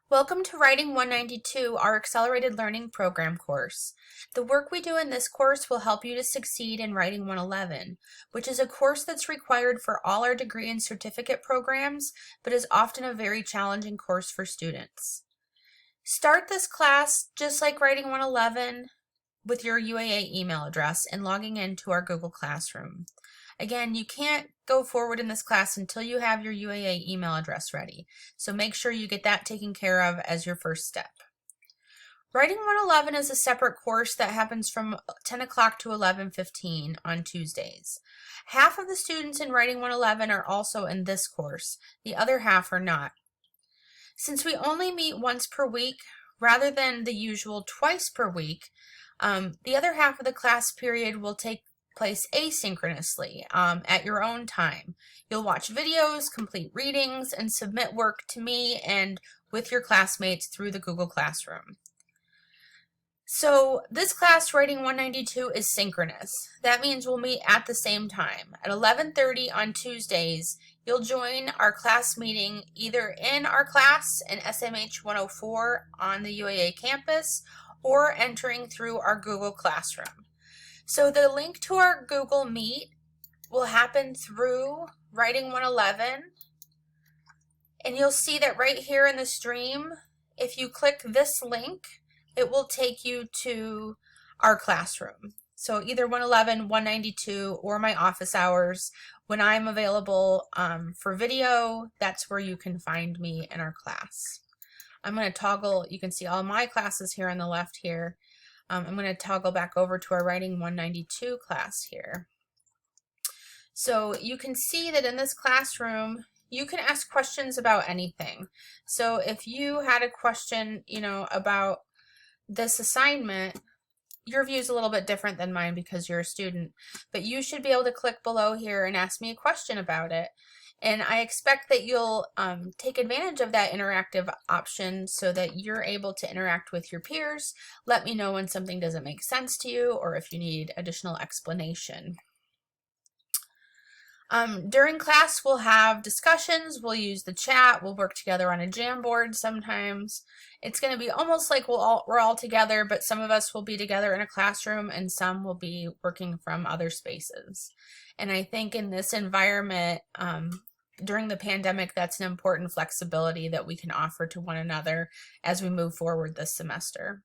Welcome to Writing 192, our Accelerated Learning Program course. The work we do in this course will help you to succeed in Writing 111, which is a course that's required for all our degree and certificate programs, but is often a very challenging course for students. Start this class just like Writing 111 with your UAA email address and logging into our Google Classroom. Again, you can't go forward in this class until you have your UAA email address ready, so make sure you get that taken care of as your first step. Writing 111 is a separate course that happens from 10 o'clock to 11:15 on Tuesdays. Half of the students in Writing 111 are also in this course, the other half are not. Since we only meet once per week, rather than the usual twice per week, the other half of the class period will take place asynchronously at your own time. You'll watch videos, complete readings, and submit work to me and with your classmates through the Google Classroom. So this class, Writing 192, is synchronous. That means we'll meet at the same time. At 11:30 on Tuesdays, you'll join our class meeting either in our class in SMH 104 on the UAA campus or entering through our Google Classroom. So the link to our Google Meet will happen through Writing 111, and you'll see that right here in the stream, if you click this link, it will take you to our classroom. So either 111, 192, or my office hours. When I'm available for video, that's where you can find me in our class. I'm going to toggle, you can see all my classes here on the left here. I'm going to toggle back over to our Writing 192 class here. So you can see that in this classroom, you can ask questions about anything. So if you had a question, about this assignment, your view is a little bit different than mine because you're a student, but you should be able to click below here and ask me a question about it. And I expect that you'll take advantage of that interactive option so that you're able to interact with your peers. Let me know when something doesn't make sense to you or if you need additional explanation. During class, we'll have discussions, we'll use the chat, we'll work together on a Jamboard sometimes. It's going to be almost like we're all together, but some of us will be together in a classroom and some will be working from other spaces. And I think in this environment, during the pandemic, that's an important flexibility that we can offer to one another as we move forward this semester.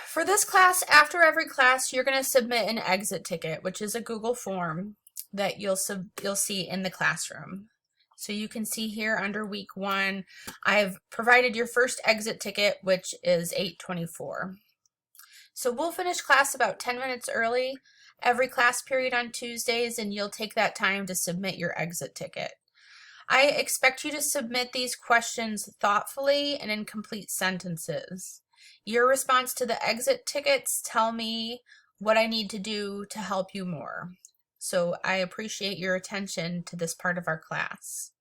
For this class, after every class, you're going to submit an exit ticket, which is a Google form that you'll see in the classroom. So you can see here under week 1, I've provided your first exit ticket, which is 8:24. So we'll finish class about 10 minutes early every class period on Tuesdays, and you'll take that time to submit your exit ticket. I expect you to submit these questions thoughtfully and in complete sentences. Your response to the exit tickets tell me what I need to do to help you more. So I appreciate your attention to this part of our class.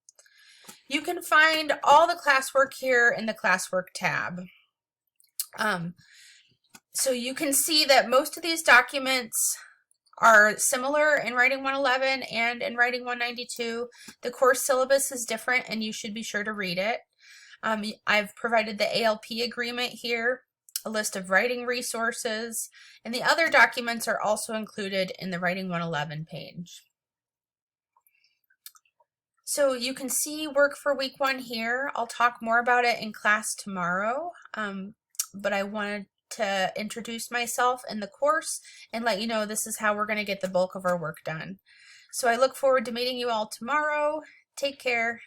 You can find all the classwork here in the classwork tab. So you can see that most of these documents are similar in Writing 111 and in Writing 192. The course syllabus is different and you should be sure to read it. I've provided the ALP agreement here, a list of writing resources, and the other documents are also included in the Writing 111 page. So you can see work for week 1 here. I'll talk more about it in class tomorrow, but I wanted to introduce myself in the course and let you know this is how we're going to get the bulk of our work done. So I look forward to meeting you all tomorrow. Take care.